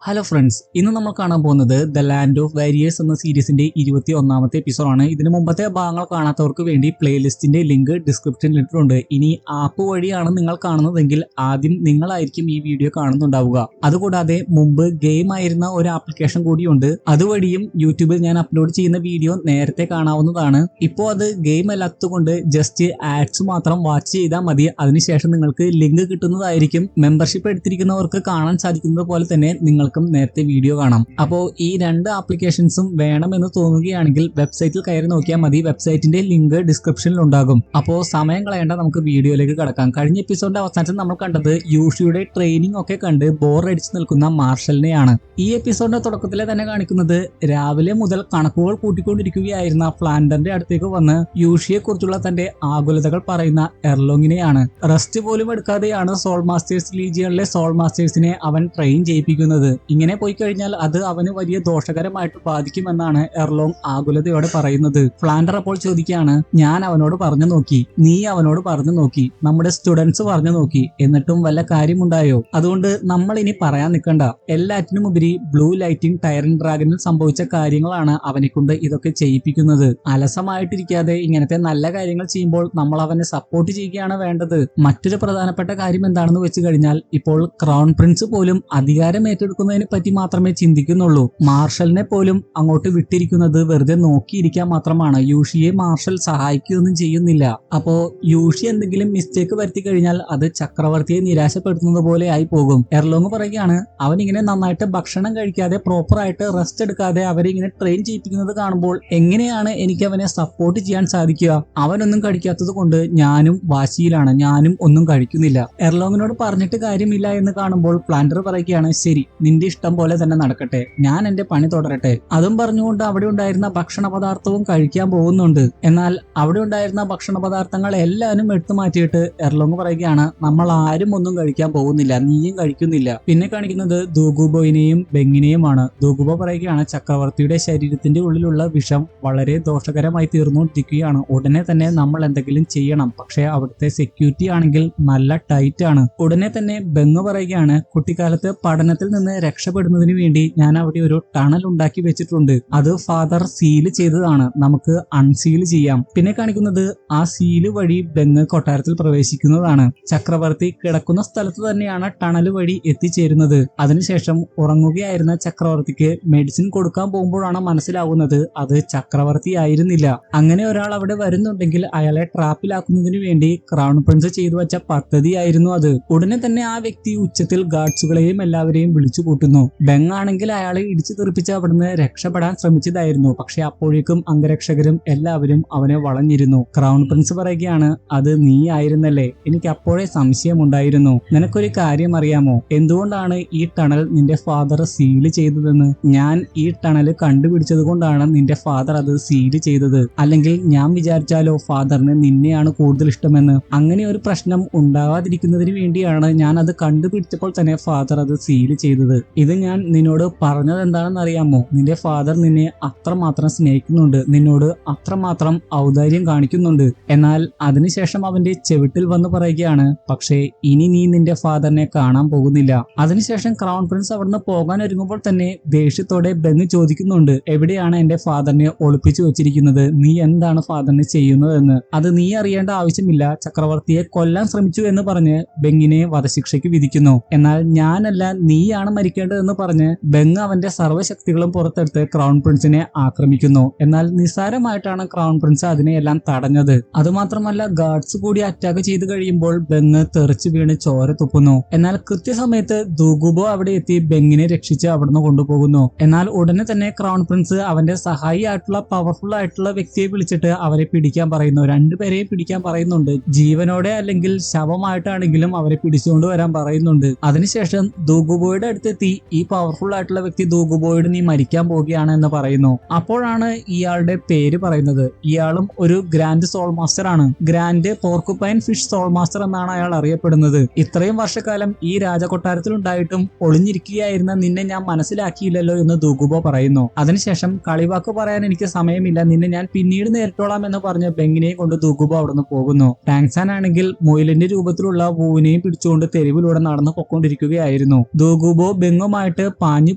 Hello friends, ഇന്ന് നമ്മൾ കാണാൻ പോകുന്നത് ദ ലാൻഡ് ഓഫ് വാരിയേഴ്സ് എന്ന സീരീസിന്റെ 21ാമത്തെ എപ്പിസോഡാണ്. ഇതിനു മുമ്പത്തെ ഭാഗങ്ങൾ കാണാത്തവർക്ക് വേണ്ടി പ്ലേലിസ്റ്റിന്റെ ലിങ്ക് ഡിസ്ക്രിപ്ഷനിൽ ഇട്ടിട്ടുണ്ട്. ഇനി ആപ്പ് വഴിയാണ് നിങ്ങൾ കാണുന്നതെങ്കിൽ ആദ്യം നിങ്ങളായിരിക്കും ഈ വീഡിയോ കാണുന്നുണ്ടാവുക. അതുകൂടാതെ മുമ്പ് ഗെയിം ആയിരുന്ന ഒരു ആപ്ലിക്കേഷൻ കൂടിയുണ്ട്. അതുവഴിയും യൂട്യൂബിൽ ഞാൻ അപ്ലോഡ് ചെയ്യുന്ന വീഡിയോ നേരത്തെ കാണാവുന്നതാണ്. ഇപ്പോൾ അത് ഗെയിം അല്ലാത്തതുകൊണ്ട് ജസ്റ്റ് ആഡ്സ് മാത്രം വാച്ച് ചെയ്താൽ മതി. അതിനുശേഷം നിങ്ങൾക്ക് ലിങ്ക് കിട്ടുന്നതായിരിക്കും. മെമ്പർഷിപ്പ് എടുത്തിരിക്കുന്നവർക്ക് കാണാൻ സാധിക്കുന്നത് പോലെ തന്നെ നിങ്ങൾക്ക് നേരത്തെ വീഡിയോ കാണാം. അപ്പോൾ ഈ രണ്ട് ആപ്ലിക്കേഷൻസും വേണമെന്ന് തോന്നുകയാണെങ്കിൽ വെബ്സൈറ്റിൽ കയറി നോക്കിയാൽ മതി. വെബ്സൈറ്റിന്റെ ലിങ്ക് ഡിസ്ക്രിപ്ഷനിൽ ഉണ്ടാകും. അപ്പോൾ സമയം കളയേണ്ട, നമുക്ക് വീഡിയോയിലേക്ക് കടക്കാം. കഴിഞ്ഞ എപ്പിസോഡിന്റെ അവസാനത്തിൽ നമ്മൾ കണ്ടത് യൂഷിയുടെ ട്രെയിനിങ് ഒക്കെ കണ്ട് ബോറടിച്ച് നിൽക്കുന്ന മാർഷലിനെയാണ്. ഈ എപ്പിസോഡിന്റെ തുടക്കത്തിലെ തന്നെ കാണിക്കുന്നത് രാവിലെ മുതൽ കണക്കുകൾ കൂട്ടിക്കൊണ്ടിരിക്കുകയായിരുന്ന ഫ്ലാൻഡറിന്റെ അടുത്തേക്ക് വന്ന് യൂഷിയെ കുറിച്ചുള്ള തന്റെ ആകുലതകൾ പറയുന്ന എർലോങ്ങിനെയാണ്. റെസ്റ്റ് പോലും എടുക്കാതെയാണ് സോൾ മാസ്റ്റേഴ്സ് ലീജിയനിലെ സോൾ മാസ്റ്റേഴ്സിനെ അവൻ ട്രെയിൻ ചെയ്യിപ്പിക്കുന്നത്. ഇങ്ങനെ പോയി കഴിഞ്ഞാൽ അത് അവന് വലിയ ദോഷകരമായിട്ട് ബാധിക്കുമെന്നാണ് എർലോങ് ആകുലതയോടെ പറയുന്നത്. ഫ്ലാൻഡർ അപ്പോൾ ചോദിക്കുകയാണ്, ഞാൻ അവനോട് പറഞ്ഞു നോക്കി, നീ അവനോട് പറഞ്ഞു നോക്കി, നമ്മുടെ സ്റ്റുഡൻസ് പറഞ്ഞു നോക്കി, എന്നിട്ടും വല്ല കാര്യമുണ്ടായോ? അതുകൊണ്ട് നമ്മൾ ഇനി പറയാൻ നിൽക്കണ്ട. എല്ലാറ്റിനും ഉപരി ബ്ലൂ ലൈറ്റിംഗ് ടൈറൻ ഡ്രാഗനിൽ സംഭവിച്ച കാര്യങ്ങളാണ് അവനെ കൊണ്ട് ഇതൊക്കെ ചെയ്യിപ്പിക്കുന്നത്. അലസമായിട്ടിരിക്കാതെ ഇങ്ങനത്തെ നല്ല കാര്യങ്ങൾ ചെയ്യുമ്പോൾ നമ്മൾ അവനെ സപ്പോർട്ട് ചെയ്യുകയാണ് വേണ്ടത്. മറ്റൊരു പ്രധാനപ്പെട്ട കാര്യം എന്താണെന്ന് വെച്ച് കഴിഞ്ഞാൽ, ഇപ്പോൾ ക്രൗൺ പ്രിൻസ് പോലും അധികാരം ഏറ്റെടുക്കുന്നതിനെ പറ്റി മാത്രമേ ചിന്തിക്കുന്നുള്ളൂ. മാർഷലിനെ പോലും അങ്ങോട്ട് വിട്ടിരിക്കുന്നത് വെറുതെ നോക്കിയിരിക്കാൻ മാത്രമാണ്. യൂഷിയെ മാർഷൽ സഹായിക്കുകയൊന്നും ചെയ്യുന്നില്ല. അപ്പോ യൂഷി എന്തെങ്കിലും മിസ്റ്റേക്ക് വരുത്തി കഴിഞ്ഞാൽ അത് ചക്രവർത്തിയെ നിരാശപ്പെടുത്തുന്നത് പോലെ ആയി പോകും. എർലോങ് പറയുകയാണ്, അവൻ ഇങ്ങനെ നന്നായിട്ട് ഭക്ഷണം കഴിക്കാതെ പ്രോപ്പർ ആയിട്ട് റെസ്റ്റ് എടുക്കാതെ അവരെ ഇങ്ങനെ ട്രെയിൻ ചെയ്യിപ്പിക്കുന്നത് കാണുമ്പോൾ എങ്ങനെയാണ് എനിക്ക് അവനെ സപ്പോർട്ട് ചെയ്യാൻ സാധിക്കുക? അവനൊന്നും കഴിക്കാത്തത് കൊണ്ട് ഞാനും വാശിയിലാണ്, ഞാനും ഒന്നും കഴിക്കുന്നില്ല. എർലോങ്ങിനോട് പറഞ്ഞിട്ട് കാര്യമില്ല എന്ന് കാണുമ്പോൾ പ്ലാന്റർ പറയുകയാണ്, ശരി, നിന്റെ ഇഷ്ടം പോലെ തന്നെ നടക്കട്ടെ, ഞാൻ എന്റെ പണി തുടരട്ടെ. അതും പറഞ്ഞുകൊണ്ട് അവിടെ ഉണ്ടായിരുന്ന ഭക്ഷണ പദാർത്ഥവും കഴിക്കാൻ പോകുന്നുണ്ട്. എന്നാൽ അവിടെ ഉണ്ടായിരുന്ന ഭക്ഷണ പദാർത്ഥങ്ങൾ എല്ലാവരും എടുത്തു മാറ്റിയിട്ട് എർലോങ് പറയുകയാണ്, നമ്മൾ ആരും ഒന്നും കഴിക്കാൻ പോകുന്നില്ല, നീയും കഴിക്കുന്നില്ല. പിന്നെ കാണിക്കുന്നത് ദൂഗുബോയിനെയും ബെങ്ങിനെയുമാണ്. ദൂഗുബോ പറയുകയാണ്, ചക്രവർത്തിയുടെ ശരീരത്തിന്റെ ഉള്ളിലുള്ള വിഷം വളരെ ദോഷകരമായി തീർന്നുകൊണ്ടിരിക്കുകയാണ്. ഉടനെ തന്നെ നമ്മൾ എന്തെങ്കിലും ചെയ്യണം. പക്ഷെ അവിടുത്തെ സെക്യൂരിറ്റി ആണെങ്കിൽ നല്ല ടൈറ്റ് ആണ്. ഉടനെ തന്നെ ബെങ് പറയുകയാണ്, കുട്ടിക്കാലത്ത് പഠനത്തിൽ നിന്ന് രക്ഷപ്പെടുന്നതിന് വേണ്ടി ഞാൻ അവിടെ ഒരു ടണൽ ഉണ്ടാക്കി വെച്ചിട്ടുണ്ട്. അത് ഫാദർ സീല് ചെയ്തതാണ്, നമുക്ക് അൺസീൽ ചെയ്യാം. പിന്നെ കാണിക്കുന്നത് ആ സീല് വഴി ബെങ് കൊട്ടാരത്തിൽ പ്രവേശിക്കുന്നതാണ്. ചക്രവർത്തി കിടക്കുന്ന സ്ഥലത്ത് തന്നെയാണ് ടണൽ വഴി എത്തിച്ചേരുന്നത്. അതിനുശേഷം ഉറങ്ങുകയായിരുന്ന ചക്രവർത്തിക്ക് മെഡിസിൻ കൊടുക്കാൻ പോകുമ്പോഴാണ് മനസ്സിലാവുന്നത് അത് ചക്രവർത്തി ആയിരുന്നില്ല. അങ്ങനെ ഒരാൾ അവിടെ വരുന്നുണ്ടെങ്കിൽ അയാളെ ട്രാപ്പിലാക്കുന്നതിന് വേണ്ടി ക്രൗൺ പ്രിൻസ് ചെയ്തു വെച്ച പദ്ധതിയായിരുന്നു അത്. ഉടനെ തന്നെ ആ വ്യക്തി ഉച്ചത്തിൽ ഗാർഡ്സുകളെയും എല്ലാവരെയും വിളിച്ചു കൂട്ടുന്നു. ബെങ് ആണെങ്കിൽ അയാളെ ഇടിച്ചു തെറിപ്പിച്ച് അവിടുന്ന് രക്ഷപ്പെടാൻ ശ്രമിച്ചതായിരുന്നു. പക്ഷെ അപ്പോഴേക്കും അംഗരക്ഷകരും എല്ലാവരും അവനെ വളഞ്ഞിരുന്നു. ക്രൗൺ പ്രിൻസ് പറയുകയാണ്, അത് നീ ആയിരുന്നല്ലേ, എനിക്ക് അപ്പോഴേ സംശയമുണ്ടായിരുന്നു. നിനക്കൊരു കാര്യം അറിയാമോ? എന്തുകൊണ്ടാണ് ഈ ടണൽ നിന്റെ ഫാദർ സീല് ചെയ്തതെന്ന്? ഞാൻ ഈ ടണൽ കണ്ടുപിടിച്ചത് കൊണ്ടാണ് നിന്റെ ഫാദർ അത് സീല് ചെയ്തത്. അല്ലെങ്കിൽ ഞാൻ വിചാരിച്ചാലോ ഫാദറിന് നിന്നെയാണ് കൂടുതൽ ഇഷ്ടമെന്ന്? അങ്ങനെ ഒരു പ്രശ്നം ഉണ്ടാവാതിരിക്കുന്നതിന് വേണ്ടിയാണ് ഞാൻ അത് കണ്ടുപിടിച്ചപ്പോൾ തന്നെ ഫാദർ അത് സീല് ചെയ്തത്. ഇത് ഞാൻ നിന്നോട് പറഞ്ഞത് എന്താണെന്ന് അറിയാമോ? നിന്റെ ഫാദർ നിന്നെ അത്രമാത്രം സ്നേഹിക്കുന്നുണ്ട്, നിന്നോട് അത്രമാത്രം ഔദാര്യം കാണിക്കുന്നുണ്ട്. എന്നാൽ അതിനുശേഷം അവന്റെ ചെവിട്ടിൽ വന്ന് പറയുകയാണ്, പക്ഷേ ഇനി നീ നിന്റെ ഫാദറിനെ കാണാൻ പോകുന്നില്ല. അതിനുശേഷം ക്രൗൺ പ്രിൻസ് അവിടുന്ന് പോകാൻ ഒരുങ്ങുമ്പോൾ തന്നെ ദേഷ്യത്തോടെ ബെങ് ചോദിക്കുന്നുണ്ട്, എവിടെയാണ് എന്റെ ഫാദറിനെ ഒളിപ്പിച്ചു വെച്ചിരിക്കുന്നത്? നീ എന്താണ് ഫാദറിന് ചെയ്യുന്നതെന്ന്? അത് നീ അറിയേണ്ട ആവശ്യമില്ല. ചക്രവർത്തിയെ കൊല്ലാൻ ശ്രമിച്ചു എന്ന് പറഞ്ഞ് ബെങ്ങിനെ വധശിക്ഷയ്ക്ക് വിധിക്കുന്നു. എന്നാൽ ഞാനല്ല, നീയാണ് മരിക്കേണ്ടതെന്ന് പറഞ്ഞ് ബെങ് അവന്റെ സർവ്വശക്തികളും പുറത്തെടുത്ത് ക്രൗൺ പ്രിൻസിനെ ആക്രമിക്കുന്നു. എന്നാൽ നിസ്സാരമായിട്ടാണ് ക്രൗൺ പ്രിൻസ് അതിനെയെല്ലാം തടഞ്ഞത്. അതുമാത്രമല്ല, ഗാർഡ്സ് കൂടി അറ്റാക്ക് ചെയ്ത് കഴിയുമ്പോൾ ബെങ് തെറിച്ചു വീണ് ചോര തുപ്പുന്നു. എന്നാൽ കൃത്യസമയത്ത് ദൂഗുബോ അവിടെ എത്തി ബെങ്ങിനെ രക്ഷിച്ച് അവിടുന്ന് കൊണ്ടുപോകുന്നു. എന്നാൽ ഉടനെ തന്നെ ക്രൗൺ പ്രിൻസ് അവന്റെ സഹായി ആയിട്ടുള്ള പവർഫുൾ ആയിട്ടുള്ള വ്യക്തിയെ വിളിച്ചിട്ട് അവരെ പിടിക്കാൻ പറയുന്നു. രണ്ടുപേരെയും പിടിക്കാൻ പറയുന്നുണ്ട്. ജീവനോടെ അല്ലെങ്കിൽ ശവമായിട്ടാണെങ്കിലും അവരെ പിടിച്ചുകൊണ്ട് വരാൻ പറയുന്നുണ്ട്. അതിനുശേഷം ദൂഗുബോയുടെ അടുത്തെത്തി ഈ പവർഫുൾ ആയിട്ടുള്ള വ്യക്തി ദൂഗുബോയോട് നീ മരിക്കാൻ പോവുകയാണ് എന്ന് പറയുന്നു. അപ്പോഴാണ് ഇയാളുടെ പേര് പറയുന്നത്. ഇയാളും ഒരു ഗ്രാൻഡ് സോൾ മാസ്റ്റർ ആണ്. Grand porcupine fish soul master എന്നാണ് അയാൾ അറിയപ്പെടുന്നത്. ഇത്രയും വർഷക്കാലം ഈ രാജകൊട്ടാരത്തിൽ ഉണ്ടായിട്ടും ഒളിഞ്ഞിരിക്കുകയായിരുന്ന നിന്നെ ഞാൻ മനസ്സിലാക്കിയില്ലല്ലോ എന്ന് ദൂഗുബോ പറയുന്നു. അതിനുശേഷം കളിവാക്ക് പറയാൻ എനിക്ക് സമയമില്ല, നിന്നെ ഞാൻ പിന്നീട് നേരിട്ടോളാം എന്ന് പറഞ്ഞ് ബെങ്ങിനെ കൊണ്ട് ദൂഗുബോ അവിടുന്ന് പോകുന്നു. ടാങ്സാൻ ആണെങ്കിൽ മുയലിന്റെ രൂപത്തിലുള്ള വൂവിനെയും പിടിച്ചുകൊണ്ട് തെരുവിലൂടെ നടന്നു പൊക്കൊണ്ടിരിക്കുകയായിരുന്നു. ദൂഗുബോ ബെങ് ബെങ്ങുമായിട്ട് പാഞ്ഞു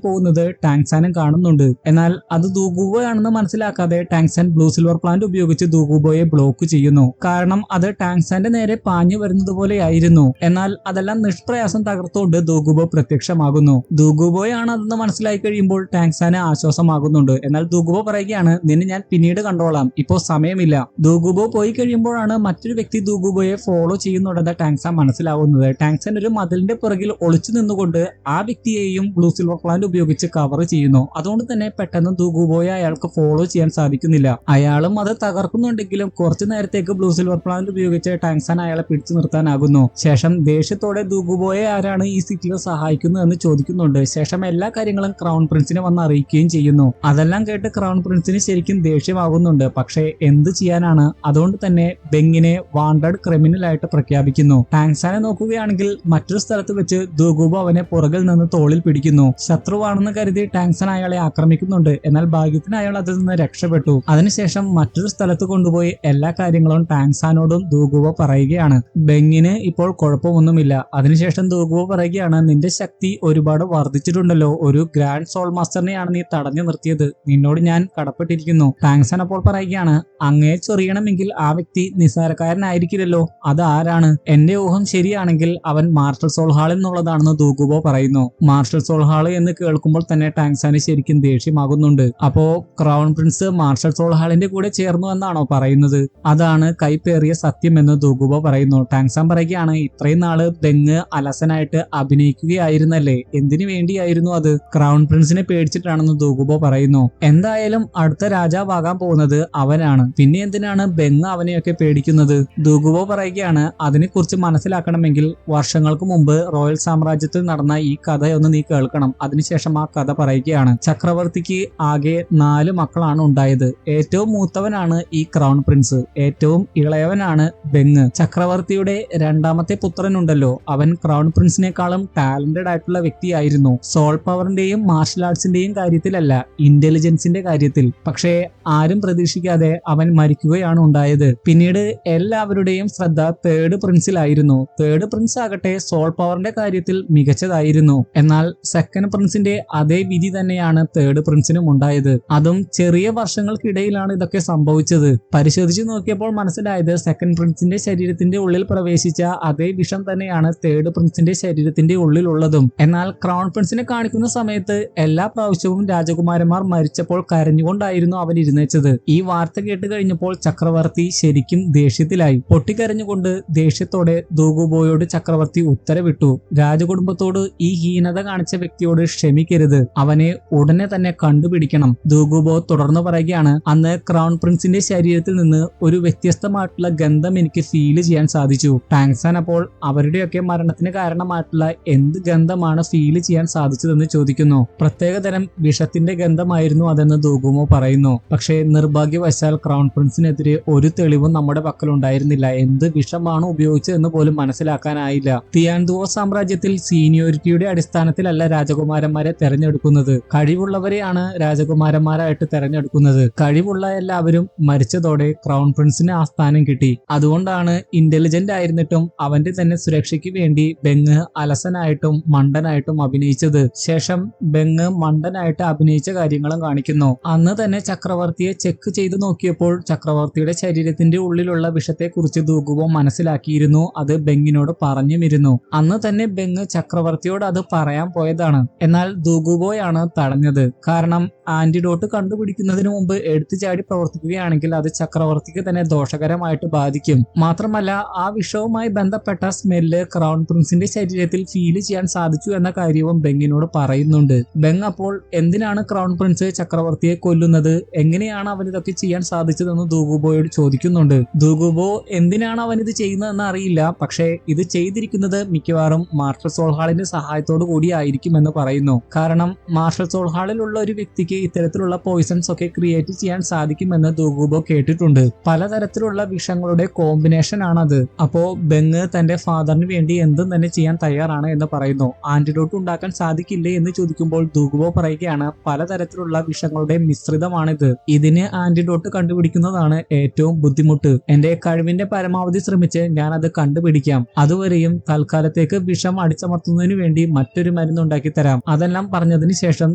പോകുന്നത് ടാങ്സാനും കാണുന്നുണ്ട്. എന്നാൽ അത് ദൂഗുബോയാണെന്ന് മനസ്സിലാക്കാതെ ടാങ്സാൻ ബ്ലൂ സിൽവർ പ്ലാന്റ് ഉപയോഗിച്ച് ദൂഗുബോയെ ബ്ലോക്ക് ചെയ്യുന്നു. കാരണം അത് ടാങ്സാന്റെ നേരെ പാഞ്ഞു വരുന്നത് പോലെയായിരുന്നു. എന്നാൽ അതെല്ലാം നിഷ്പ്രയാസം തകർത്തുകൊണ്ട് ദൂഗുബോ പ്രത്യക്ഷമാകുന്നു. ദൂഗുബോയാണ് അതെന്ന് മനസ്സിലായി കഴിയുമ്പോൾ ടാങ്സാന് ആശ്വാസമാകുന്നുണ്ട്. എന്നാൽ ദൂഗുബോ പറയുകയാണ്, നിന്നെ ഞാൻ പിന്നീട് കണ്ടോളാം, ഇപ്പോ സമയമില്ല. ദൂഗുബോ പോയി കഴിയുമ്പോഴാണ് മറ്റൊരു വ്യക്തി ദൂഗുബോയെ ഫോളോ ചെയ്യുന്നുണ്ടെന്ന് ടാങ്സാൻ മനസ്സിലാവുന്നത്. ടാങ്സാൻ ഒരു മതിലിന്റെ പുറകിൽ ഒളിച്ചു നിന്നുകൊണ്ട് ആ വ്യക്തിയെയും ബ്ലൂ സിൽവർ പ്ലാന്റ് ഉപയോഗിച്ച് കവർ ചെയ്യുന്നു. അതുകൊണ്ട് തന്നെ പെട്ടെന്ന് ദൂഗുബോയെ അയാൾക്ക് ഫോളോ ചെയ്യാൻ സാധിക്കുന്നില്ല. അയാളും അത് തകർക്കുന്നുണ്ടെങ്കിലും കുറച്ചു നേരത്തേക്ക് ബ്ലൂ സിൽവർ പ്ലാന്റ് ഉപയോഗിച്ച് ടാങ്സാൻ അയാളെ പിടിച്ചു നിർത്താനാകുന്നു. ശേഷം ദേഷ്യത്തോടെ ദൂഗുബോയെ ആരാണ് ഈ സിറ്റിയിൽ സഹായിക്കുന്നത് എന്ന് ചോദിക്കുന്നുണ്ട്. ശേഷം എല്ലാ കാര്യങ്ങളും ക്രൗൺ പ്രിൻസിനെ വന്ന് അറിയിക്കുകയും ചെയ്യുന്നു. അതെല്ലാം കേട്ട് ക്രൗൺ പ്രിൻസിന് ശരിക്കും ദേഷ്യമാകുന്നുണ്ട്. പക്ഷേ എന്ത് ചെയ്യാനാണ്? അതുകൊണ്ട് തന്നെ ബെങ്ങിനെ വാണ്ടഡ് ക്രിമിനൽ ആയിട്ട് പ്രഖ്യാപിക്കുന്നു. ടാങ്സാനെ നോക്കുകയാണെങ്കിൽ മറ്റൊരു സ്ഥലത്ത് വെച്ച് ദൂഗുബോ അവനെ പുറകിൽ നിന്ന് തോളിൽ പിടിക്കുന്നു. ശത്രുവാണെന്ന് കരുതി ടാങ്സാൻ അയാളെ ആക്രമിക്കുന്നുണ്ട്. എന്നാൽ ഭാഗ്യത്തിന് അയാൾ അതിൽ നിന്ന് രക്ഷപ്പെട്ടു. അതിനുശേഷം മറ്റൊരു സ്ഥലത്ത് കൊണ്ടുപോയി എല്ലാ കാര്യങ്ങളും ടാങ്സാനോടും ദൂഗുബോ പറയുകയാണ്. ബെങ്ങിന് ഇപ്പോൾ കുഴപ്പമൊന്നുമില്ല. അതിനുശേഷം ദൂഗുബോ പറയുകയാണ്, നിന്റെ ശക്തി ഒരുപാട് വർദ്ധിച്ചിട്ടുണ്ടല്ലോ. ഒരു ഗ്രാൻഡ് സോൾ മാസ്റ്ററിനെയാണ് നീ തടഞ്ഞു നിർത്തിയത്. നിന്നോട് ഞാൻ കടപ്പെട്ടിരിക്കുന്നു. ടാങ്സാൻ അപ്പോൾ പറയുകയാണ്, അങ്ങയെ ചൊറിയണമെങ്കിൽ ആ വ്യക്തി നിസ്സാരക്കാരനായിരിക്കില്ലല്ലോ. അത് ആരാണ്? എന്റെ ഊഹം ശരിയാണെങ്കിൽ അവൻ മാർഷൽ സോൾ ഹാളിൽ നിന്നുള്ളതാണെന്ന് ദൂഗുബോ പറയുന്നു. മാർഷൽ സോൾ ഹാള് എന്ന് കേൾക്കുമ്പോൾ തന്നെ ടാങ്സാന് ശരിക്കും ദേഷ്യമാകുന്നുണ്ട്. അപ്പോ ക്രൗൺ പ്രിൻസ് മാർഷൽ സോൾ ഹാളിന്റെ കൂടെ ചേർന്നു എന്നാണോ പറയുന്നത്? അതാണ് കൈപ്പേറിയ സത്യം എന്ന് ദൂഗുബോ പറയുന്നു. ടാങ്സാൻ പറയുകയാണ്, ഇത്രയും നാള് ബെങ് അലസനായിട്ട് അഭിനയിക്കുകയായിരുന്നല്ലേ, എന്തിനു വേണ്ടിയായിരുന്നു അത്? ക്രൗൺ പ്രിൻസിനെ പേടിച്ചിട്ടാണെന്ന് ദൂഗുബോ പറയുന്നു. എന്തായാലും അടുത്ത രാജാവാകാൻ പോകുന്നത് അവനാണ്, പിന്നെ എന്തിനാണ് ബെങ് അവനെയൊക്കെ പേടിക്കുന്നത്? ദൂഗുബോ പറയുകയാണ്, അതിനെക്കുറിച്ച് മനസ്സിലാക്കണമെങ്കിൽ വർഷങ്ങൾക്ക് മുമ്പ് റോയൽ സാമ്രാജ്യത്തിൽ നടന്ന ഈ കഥയൊന്ന് നീ കേൾക്കണം. അതിനുശേഷം ആ കഥ പറയുകയാണ്. ചക്രവർത്തിക്ക് ആകെ 4 മക്കളാണ് ഉണ്ടായത്. ഏറ്റവും മൂത്തവനാണ് ഈ ക്രൗൺ പ്രിൻസ്, ഏറ്റവും ഇളയവനാണ് ബെങ്. ചക്രവർത്തിയുടെ രണ്ടാമത്തെ പുത്രനുണ്ടല്ലോ, അവൻ ക്രൗൺ പ്രിൻസിനേക്കാളും ടാലന്റഡ് ആയിട്ടുള്ള വ്യക്തിയായിരുന്നു. സോൾ പവറിന്റെയും മാർഷൽ ആർട്സിന്റെയും കാര്യത്തിലല്ല, ഇന്റലിജൻസിന്റെ കാര്യത്തിൽ. പക്ഷേ ആരും പ്രതീക്ഷിക്കാതെ അവൻ മരിക്കുകയാണ് ഉണ്ടായത്. പിന്നീട് എല്ലാവരുടെയും ശ്രദ്ധ തേർഡ് പ്രിൻസിലായിരുന്നു. തേർഡ് പ്രിൻസ് ആകട്ടെ സോൾ പവറിന്റെ കാര്യത്തിൽ മികച്ചതായിരുന്നു. എന്നാൽ സെക്കൻഡ് പ്രിൻസിന്റെ അതേ വിധി തന്നെയാണ് തേർഡ് പ്രിൻസിനും ഉണ്ടായത്. അതും ചെറിയ വർഷങ്ങൾക്കിടയിലാണ് ഇതൊക്കെ സംഭവിച്ചത്. പരിശോധിച്ച് നോക്കിയപ്പോൾ മനസ്സിലായത് സെക്കൻഡ് പ്രിൻസിന്റെ ശരീരത്തിന്റെ ഉള്ളിൽ പ്രവേശിച്ച അതേ വിഷം തന്നെയാണ് തേർഡ് പ്രിൻസിന്റെ ശരീരത്തിന്റെ ഉള്ളിലുള്ളതും. എന്നാൽ ക്രൗൺ പ്രിൻസിനെ കാണിക്കുന്ന സമയത്ത് എല്ലാ പ്രാവശ്യവും രാജകുമാരന്മാർ മരിച്ചപ്പോൾ കരഞ്ഞുകൊണ്ടായിരുന്നു അവൻ ഇരുന്നേച്ചത്. ഈ വാർത്ത കേട്ട് കഴിഞ്ഞപ്പോൾ ചക്രവർത്തി ശരിക്കും ദേഷ്യത്തിലായി. പൊട്ടിക്കരഞ്ഞുകൊണ്ട് ദേഷ്യത്തോടെ ദൂഗുബോയോട് ചക്രവർത്തി ഉത്തരവിട്ടു, രാജകുടുംബത്തോട് ഈ ഹീനത കാണിച്ച വ്യക്തിയോട് ക്ഷമിക്കരുത്, അവനെ ഉടനെ തന്നെ കണ്ടുപിടിക്കണം. ദൂഗുബോ തുടർന്ന് പറയുകയാണ്, അന്ന് ക്രൗൺ പ്രിൻസിന്റെ ശരീരത്തിൽ നിന്ന് ഒരു വ്യത്യസ്തമായിട്ടുള്ള ഗന്ധം എനിക്ക് ഫീൽ ചെയ്യാൻ സാധിച്ചു. ടാങ്സാൻ അപ്പോൾ അവരുടെയൊക്കെ മരണത്തിന് കാരണമായിട്ടുള്ള എന്ത് ഗന്ധമാണ് ഫീൽ ചെയ്യാൻ സാധിച്ചതെന്ന് ചോദിക്കുന്നു. പ്രത്യേകതരം വിഷത്തിന്റെ ഗന്ധമായിരുന്നു അതെന്ന് ദൂഗുബോ പറയുന്നു. പക്ഷേ നിർഭാഗ്യവശാൽ ക്രൗൺ പ്രിൻസിനെതിരെ ഒരു തെളിവും നമ്മുടെ പക്കലുണ്ടായിരുന്നില്ല. എന്ത് വിഷമാണ് ഉപയോഗിച്ചതെന്ന് പോലും മനസ്സിലാക്കാനായില്ല. തിയാൻഡുവോ സാമ്രാജ്യത്തിൽ സീനിയോരിറ്റിയുടെ അടിസ്ഥാനത്തിലല്ല രാജകുമാരന്മാരെ തെരഞ്ഞെടുക്കുന്നത്, കഴിവുള്ളവരെയാണ് രാജകുമാരന്മാരായിട്ട് തെരഞ്ഞെടുക്കുന്നത്. കഴിവുള്ള എല്ലാവരും മരിച്ചതോടെ ക്രൗൺ പ്രിൻസിന് ആ സ്ഥാനം കിട്ടി. അതുകൊണ്ടാണ് ഇന്റലിജന്റ് ആയിരുന്നിട്ടും അവന്റെ തന്നെ സുരക്ഷയ്ക്ക് വേണ്ടി ബെങ് അലസനായിട്ടും മണ്ടനായിട്ടും അഭിനയിച്ചത്. ശേഷം ബെങ് മണ്ടനായിട്ട് അഭിനയിച്ച കാര്യങ്ങളും കാണിക്കുന്നു. അന്ന് തന്നെ ചക്രവർത്തിയെ ചെക്ക് ചെയ്തു നോക്കിയപ്പോൾ ചക്രവർത്തിയുടെ ശരീരത്തിന്റെ ഉള്ളിലുള്ള വിഷത്തെ കുറിച്ച് ദൂഗുബോ മനസ്സിലാക്കിയിരുന്നു. അത് ബെങ്ങിനോട് പറഞ്ഞുമിരുന്നു. അന്ന് തന്നെ ബെങ് ചക്രവർത്തിയോട് അത് പറയാൻ പോയതാണ്. എന്നാൽ ദൂഗുബോയാണ് തടഞ്ഞത്. കാരണം ആന്റിഡോട്ട് കണ്ടുപിടിക്കുന്നതിന് മുമ്പ് എടുത്തുചാടി പ്രവർത്തിക്കുകയാണെങ്കിൽ അത് ചക്രവർത്തിക്ക് തന്നെ ദോഷകരമായിട്ട് ബാധിക്കും. മാത്രമല്ല ആ വിഷവുമായി ബന്ധപ്പെട്ട സ്മെല്ല് ക്രൗൺ പ്രിൻസിന്റെ ശരീരത്തിൽ ഫീൽ ചെയ്യാൻ സാധിച്ചു എന്ന കാര്യവും ബെങ്ങിനോട് പറയുന്നുണ്ട്. ബെങ് അപ്പോൾ എന്തിനാണ് ക്രൗൺ പ്രിൻസ് ചക്രവർത്തിയെ കൊല്ലുന്നത്, എങ്ങനെയാണ് അവൻ ഇതൊക്കെ ചെയ്യാൻ സാധിച്ചതെന്ന് ദൂഗുബോയോട് ചോദിക്കുന്നുണ്ട്. ദൂഗുബോ എന്തിനാണ് അവൻ ഇത് ചെയ്യുന്നതെന്ന് അറിയില്ല, പക്ഷേ ഇത് ചെയ്തിരിക്കുന്നത് മിക്കവാറും മാർഷൽ സോൾ ഹാളിന്റെ സഹായത്തോടു കൂടി ആയിരിക്കും എന്ന് പറയുന്നു. കാരണം മാർഷൽ സോൾ ഹാളിലുള്ള ഒരു വ്യക്തിക്ക് ഇത്തരത്തിലുള്ള പോയിസൺസ് ഒക്കെ ക്രിയേറ്റ് ചെയ്യാൻ സാധിക്കുമെന്ന് ദുഗുബോ കേട്ടിട്ടുണ്ട്. പലതരത്തിലുള്ള വിഷങ്ങളുടെ കോമ്പിനേഷൻ ആണത്. അപ്പോ ബെങ് തന്റെ ഫാദറിന് വേണ്ടി എന്തും തന്നെ ചെയ്യാൻ തയ്യാറാണ് എന്ന് പറയുന്നു. ആന്റിഡോട്ട് ഉണ്ടാക്കാൻ സാധിക്കില്ലേ എന്ന് ചോദിക്കുമ്പോൾ ദുഗുബോ പറയുകയാണ്, പലതരത്തിലുള്ള വിഷങ്ങളുടെ മിശ്രിതമാണിത്. ഇതിന് ആന്റിഡോട്ട് കണ്ടുപിടിക്കുന്നതാണ് ഏറ്റവും ബുദ്ധിമുട്ട്. എന്റെ കഴിവിന്റെ പരമാവധി ശ്രമിച്ച് ഞാൻ അത് കണ്ടുപിടിക്കാം. അതുവരെയും തൽക്കാലത്തേക്ക് വിഷം അടിച്ചമർത്തുന്നതിന് വേണ്ടി മറ്റൊരു മരുന്ന് ഉണ്ടാക്കി തരാം. അതെല്ലാം പറഞ്ഞതിന് ശേഷം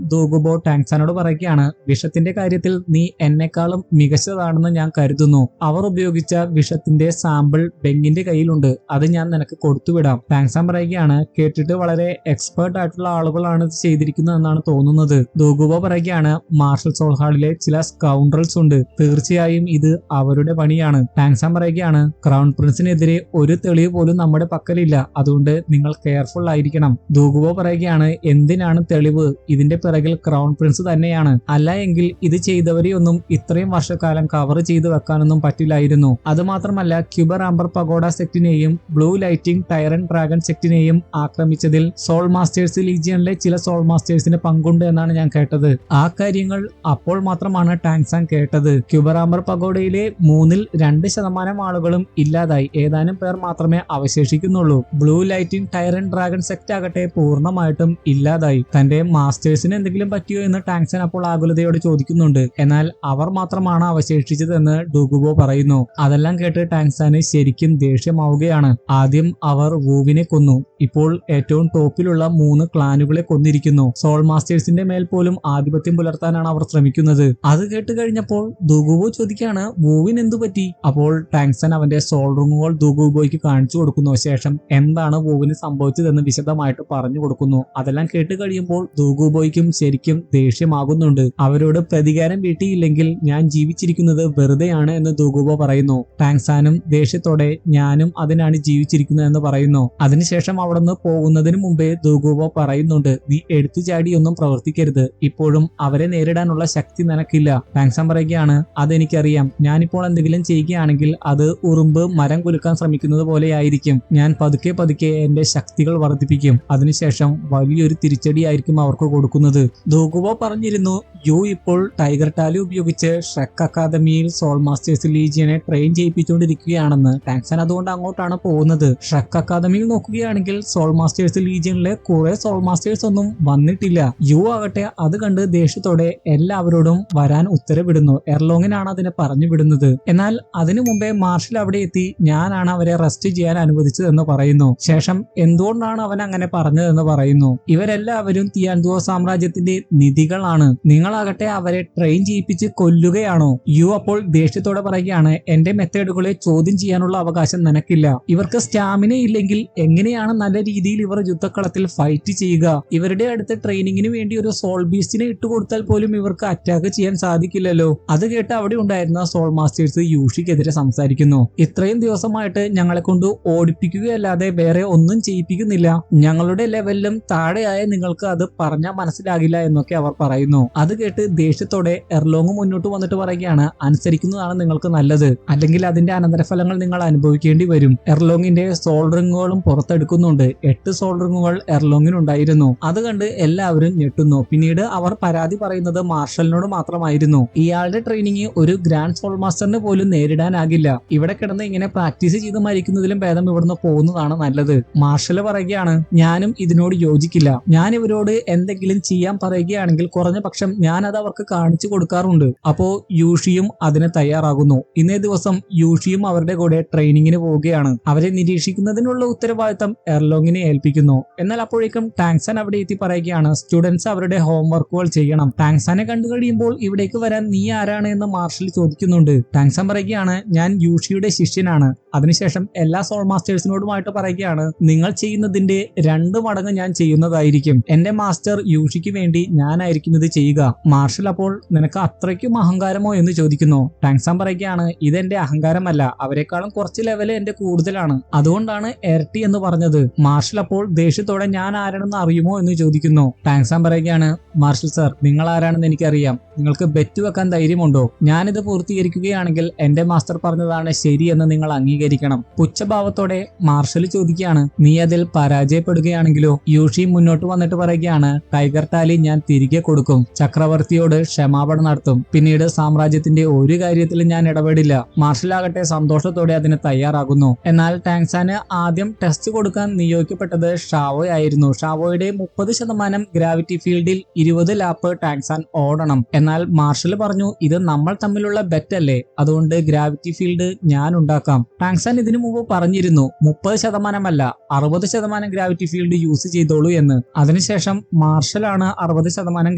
ദുഗുബോ ടാങ്സാനോട് പറയുകയാണ്, വിഷത്തിന്റെ കാര്യത്തിൽ നീ എന്നെക്കാളും മികച്ചതാണെന്ന് ഞാൻ കരുതുന്നു. അവർ ഉപയോഗിച്ച വിഷത്തിന്റെ സാമ്പിൾ ബെങ്ങിന്റെ കയ്യിലുണ്ട്. അത് ഞാൻ നിനക്ക് കൊടുത്തുവിടാം. ടാങ്സാൻ പറയുകയാണ്, കേട്ടിട്ട് വളരെ എക്സ്പേർട്ട് ആയിട്ടുള്ള ആളുകളാണ് ഇത് ചെയ്തിരിക്കുന്നതെന്നാണ് തോന്നുന്നത്. ദുഗുബോ പറയുകയാണ്, മാർഷൽ സോൾ ഹാളിലെ ചില സ്കൗണ്ടറൽസ് ഉണ്ട്. തീർച്ചയായും ഇത് അവരുടെ പണിയാണ്. ടാങ്സാൻ പറയുകയാണ്, ക്രൗൺ പ്രിൻസിനെതിരെ ഒരു തെളിവ് പോലും നമ്മുടെ പക്കലില്ല. അതുകൊണ്ട് നിങ്ങൾ കെയർഫുൾ ആയിരിക്കണം. ദുഗുബോ പറയുകയാണ്, എന്തിനാണ് തെളിവ്? ഇതിന്റെ പിറകിൽ ക്രൗൺ പ്രിൻസ് തന്നെയാണ്. അല്ല എങ്കിൽ ഇത് ചെയ്തവരെയൊന്നും ഇത്രയും വർഷക്കാലം കവർ ചെയ്ത് വെക്കാനൊന്നും പറ്റില്ലായിരുന്നു. അതുമാത്രമല്ല, ക്യൂബർ ആംബർ പഗോഡ സെക്ടിനെയും ബ്ലൂ ലൈറ്റിംഗ് ടൈറൻ ഡ്രാഗൺ സെക്ടിനെയും ആക്രമിച്ചതിൽ സോൾ മാസ്റ്റേഴ്സ് ലീജിയനിലെ ചില സോൾ മാസ്റ്റേഴ്സിന് പങ്കുണ്ട് എന്നാണ് ഞാൻ കേട്ടത്. ആ കാര്യങ്ങൾ അപ്പോൾ മാത്രമാണ് ടാങ്സാൻ കേട്ടത്. ക്യൂബർ ആംബർ പഗോഡയിലെ 2% ആളുകളും ഇല്ലാതായി. ഏതാനും പേർ മാത്രമേ അവശേഷിക്കുന്നുള്ളൂ. ബ്ലൂ ലൈറ്റിംഗ് ടൈറൻ ഡ്രാഗൺ സെക്ട് ആകട്ടെ പൂർണ്ണമായിട്ടും ഇല്ലാതായി. തന്റെ മാസ്റ്റേഴ്സിന് എന്തെങ്കിലും പറ്റിയോ എന്ന് ടാങ്സാൻ അപ്പോൾ ആകുലതയോട് ചോദിക്കുന്നുണ്ട്. എന്നാൽ അവർ മാത്രമാണ് അവശേഷിച്ചതെന്ന് ഡുഗുബോ പറയുന്നു. അതെല്ലാം കേട്ട് ടാങ്സാന് ശരിക്കും ദേഷ്യമാവുകയാണ്. ആദ്യം അവർ വൂവിനെ കൊന്നു. ഇപ്പോൾ ഏറ്റവും ടോപ്പിലുള്ള 3 ക്ലാനുകളെ കൊന്നിരിക്കുന്നു. സോൾ മാസ്റ്റേഴ്സിന്റെ മേൽ പോലും ആധിപത്യം പുലർത്താനാണ് അവർ ശ്രമിക്കുന്നത്. അത് കേട്ട് കഴിഞ്ഞപ്പോൾ ദുഗുബോ ചോദിക്കാണ്, വൂവിന് എന്തു പറ്റി? അപ്പോൾ ടാങ്സാൻ അവന്റെ സോൾ റിങ്ങുകൾ ദുഗുബോയ്ക്ക് കാണിച്ചു കൊടുക്കുന്നു. ശേഷം എന്താണ് വൂവിന് സംഭവിച്ചതെന്ന് വിശദമായിട്ട് പറഞ്ഞു കൊടുക്കുന്നു. അതെല്ലാം കേട്ട് കഴിയുമ്പോൾ ദുഗുബോയ്ക്കും ശരിക്കും ദേഷ്യമാകുന്നുണ്ട്. അവരോട് പ്രതികാരം വീട്ടിയില്ലെങ്കിൽ ഞാൻ ജീവിച്ചിരിക്കുന്നത് വെറുതെയാണ് എന്ന് ദുഗുബോ പറയുന്നു. ടാങ്സാനും ദേഷ്യത്തോടെ ഞാനും അതിനാണ് ജീവിച്ചിരിക്കുന്നത് എന്ന് പറയുന്നു. അതിനുശേഷം അവിടുന്ന് പോകുന്നതിന് മുമ്പേ ദുഗുബോ പറയുന്നുണ്ട്, നീ എടുത്തു ചാടിയൊന്നും പ്രവർത്തിക്കരുത്. ഇപ്പോഴും അവരെ നേരിടാനുള്ള ശക്തി നിനക്കില്ല. ടാങ്സാൻ പറയുകയാണ്, അതെനിക്കറിയാം. ഞാനിപ്പോൾ എന്തെങ്കിലും ചെയ്യുകയാണെങ്കിൽ അത് ഉറുമ്പ് മരം കുലുക്കാൻ ശ്രമിക്കുന്നത് പോലെയായിരിക്കും. ഞാൻ പതുക്കെ പതുക്കെ എന്റെ ശക്തികൾ വർദ്ധിപ്പിക്കും. അതിനുശേഷം വലിയൊരു തിരിച്ചടിയായിരിക്കും അവർക്ക് കൊടുക്കുന്നത്. ദുഗുബോ പറഞ്ഞിരുന്നു, യു ഇപ്പോൾ ടൈഗർ ടാലി ഉപയോഗിച്ച് ഷ്രെക്ക് അക്കാദമിയിൽ സോൾ മാസ്റ്റേഴ്സ് ലീജിയനെ ട്രെയിൻ ചെയ്യിപ്പിച്ചുകൊണ്ടിരിക്കുകയാണെന്ന്. ടാങ്സാൻ അതുകൊണ്ട് അങ്ങോട്ടാണ് പോകുന്നത്. ഷ്രെക്ക് അക്കാദമിയിൽ നോക്കുകയാണെങ്കിൽ സോൾ മാസ്റ്റേഴ്സ് ലീജിയനിലെ കുറെ സോൾ മാസ്റ്റേഴ്സ് ഒന്നും വന്നിട്ടില്ല. യു ആകട്ടെ അത് കണ്ട് ദേഷ്യത്തോടെ എല്ലാവരോടും വരാൻ ഉത്തരവിടുന്നു. എർലോങ്ങിനാണ് അതിനെ പറഞ്ഞു വിടുന്നത്. എന്നാൽ അതിനു മുമ്പേ മാർഷൽ അവിടെ എത്തി ഞാനാണ് അവരെ റെസ്റ്റ് ചെയ്യാൻ അനുവദിച്ചതെന്ന് പറയുന്നു. ശേഷം എന്തുകൊണ്ടാണ് അവൻ അങ്ങനെ പറഞ്ഞതെന്ന് പറയുന്നു. ഇവരെല്ലാവരും തിയാൻഡുവോ സാമ്രാജ്യത്തിന്റെ നിധികളാണ്. നിങ്ങളാകട്ടെ അവരെ ട്രെയിൻ ചെയ്യിപ്പിച്ച് കൊല്ലുകയാണോ? യു അപ്പോൾ ദേഷ്യത്തോടെ പറയുകയാണ്, എന്റെ മെത്തേഡുകളെ ചോദ്യം ചെയ്യാനുള്ള അവകാശം നിനക്കില്ല. ഇവർക്ക് സ്റ്റാമിന ഇല്ലെങ്കിൽ എങ്ങനെയാണ് നല്ല രീതിയിൽ ഇവർ യുദ്ധക്കളത്തിൽ ഫൈറ്റ് ചെയ്യുക? ഇവരുടെ അടുത്ത് ട്രെയിനിങ്ങിന് വേണ്ടി ഒരു സോൾ ബീസ്റ്റിനെ ഇട്ടുകൊടുത്താൽ പോലും ഇവർക്ക് അറ്റാക്ക് ചെയ്യാൻ സാധിക്കില്ലല്ലോ. അത് കേട്ട് അവിടെ ഉണ്ടായിരുന്ന സോൾ മാസ്റ്റേഴ്സ് യൂഷിക്കെതിരെ സംസാരിക്കുന്നു. ഇത്രയും ദിവസമായിട്ട് ഞങ്ങളെ കൊണ്ട് ഓടിപ്പിക്കുകയല്ലാതെ വേറെ ഒന്നും ചെയ്യിപ്പിക്കുന്നില്ല. ഞങ്ങളുടെ ലെവലിലും താഴെയായ നിങ്ങൾക്ക് അത് പറഞ്ഞാൽ മനസ്സിലാകില്ല എന്നൊക്കെ അവർ പറയുന്നു. അത് കേട്ട് ദേഷ്യത്തോടെ എർലോങ് മുന്നോട്ട് വന്നിട്ട് പറയുകയാണ്, അനുസരിക്കുന്നതാണ് നിങ്ങൾക്ക് നല്ലത്. അല്ലെങ്കിൽ അതിന്റെ അനന്തരഫലങ്ങൾ നിങ്ങൾ അനുഭവിക്കേണ്ടി വരും. എർലോങ്ങിന്റെ സോൾ റിങ്ങുകളും പുറത്തെടുക്കുന്നുണ്ട്. 8 സോൾ റിങ്ങുകൾ എർലോങ്ങിനുണ്ടായിരുന്നു. അത് കണ്ട് എല്ലാവരും ഞെട്ടുന്നു. പിന്നീട് അവർ പരാതി പറയുന്നത് മാർഷലിനോട് മാത്രമായിരുന്നു. ഇയാളുടെ ട്രെയിനിങ് ഒരു ഗ്രാൻഡ് സോൾ മാസ്റ്ററിന് പോലും നേരിടാനാകില്ല. ഇവിടെ കിടന്ന് ഇങ്ങനെ പ്രാക്ടീസ് ചെയ്ത് മരിക്കുന്നതിലും ഭേദം ഇവിടുന്ന് പോകുന്നതാണ് നല്ലത്. മാർഷൽ പറയുകയാണ്, ഞാനും ഇതിനോട് യോജിക്കില്ല. ഞാൻ ഇവരോട് എന്തെങ്കിലും ചെയ്യാൻ പറയുകയാണെങ്കിൽ കുറഞ്ഞ പക്ഷം ഞാൻ അത് അവർക്ക് കാണിച്ചു കൊടുക്കാറുണ്ട്. അപ്പോ യൂഷിയും അതിന് തയ്യാറാകുന്നു. ഇന്നേ ദിവസം യൂഷിയും അവരുടെ കൂടെ ട്രെയിനിങ്ങിന് പോവുകയാണ്. അവരെ നിരീക്ഷിക്കുന്നതിനുള്ള ഉത്തരവാദിത്തം എർലോങ്ങിനെ ഏൽപ്പിക്കുന്നു. എന്നാൽ അപ്പോഴേക്കും ടാങ്സാൻ അവിടെ എത്തി പറയുകയാണ്, സ്റ്റുഡൻസ് അവരുടെ ഹോംവർക്കുകൾ ചെയ്യണം. ടാങ്സാനെ കണ്ടു കഴിയുമ്പോൾ ഇവിടേക്ക് വരാൻ നീ ആരാണ് എന്ന് മാർഷൽ ചോദിക്കുന്നുണ്ട്. ടാങ്സാൻ പറയുകയാണ്, ഞാൻ യൂഷിയുടെ ശിഷ്യനാണ്. അതിനുശേഷം എല്ലാ സോൾ മാസ്റ്റേഴ്സിനോടുമായിട്ട് പറയുകയാണ്, നിങ്ങൾ ചെയ്യുന്നതിന്റെ 2 മടങ്ങ് ഞാൻ ചെയ്യുന്നതായിരിക്കും. എന്റെ മാസ്റ്റർ യൂഷിക്ക് വേണ്ടി ഞാനായിരിക്കും ഇത് ചെയ്യുക. മാർഷൽ അപ്പോൾ നിനക്ക് അത്രയ്ക്കും അഹങ്കാരമോ എന്ന് ചോദിക്കുന്നു. ടാങ്സാൻ പറയുകയാണ്, ഇതെന്റെ അഹങ്കാരമല്ല, അവരെക്കാളും കുറച്ച് ലെവല് എന്റെ കൂടുതലാണ്. അതുകൊണ്ടാണ് ഇരട്ടി എന്ന് പറഞ്ഞത്. മാർഷൽ അപ്പോൾ ദേഷ്യത്തോടെ ഞാൻ ആരാണെന്ന് അറിയുമോ എന്ന് ചോദിക്കുന്നു. ടാങ്സാൻ പറയുകയാണ്, മാർഷൽ സർ, നിങ്ങൾ ആരാണെന്ന് എനിക്കറിയാം. നിങ്ങൾക്ക് ബെറ്റ് വെക്കാൻ ധൈര്യമുണ്ടോ? ഞാനിത് പൂർത്തീകരിക്കുകയാണെങ്കിൽ എന്റെ മാസ്റ്റർ പറഞ്ഞതാണ് ശരിയെന്ന് നിങ്ങൾ അംഗീകരിക്കണം. പുച്ഛഭാവത്തോടെ മാർഷൽ ചോദിക്കുകയാണ്, നീ അതിൽ പരാജയപ്പെടുകയാണെങ്കിലോ? യൂഷി മുന്നോട്ട് വന്നിട്ട് പറയുകയാണ്, ടൈഗർ ടാലി ഞാൻ തിരികെ കൊടുക്കും. ചക്രവർത്തിയോട് ക്ഷമാപണം നടത്തും. പിന്നീട് സാമ്രാജ്യത്തിന്റെ ഒരു കാര്യത്തിലും ഞാൻ ഇടപെടില്ല. മാർഷലാകട്ടെ സന്തോഷത്തോടെ അതിന് തയ്യാറാകുന്നു. എന്നാൽ ടാങ്സാന് ആദ്യം ടെസ്റ്റ് കൊടുക്കാൻ നിയോഗിക്കപ്പെട്ടത് ഷാവോ ആയിരുന്നു. ഷാവോയുടെ 30% ഗ്രാവിറ്റി ഫീൽഡിൽ 20 ലാപ്പ് ടാങ്സാൻ ഓടണം. എന്നാൽ മാർഷൽ പറഞ്ഞു, ഇത് നമ്മൾ തമ്മിലുള്ള ബെറ്റ് അല്ലേ, അതുകൊണ്ട് ഗ്രാവിറ്റി ഫീൽഡ് ഞാൻ ഉണ്ടാക്കാം. ടാങ്സാൻ ഇതിനു മുമ്പ് പറഞ്ഞിരുന്നു 30% അല്ല 60% ഗ്രാവിറ്റി ഫീൽഡ് യൂസ് ചെയ്തോളൂ എന്ന്. അതിനുശേഷം മാർഷലാണ് 60%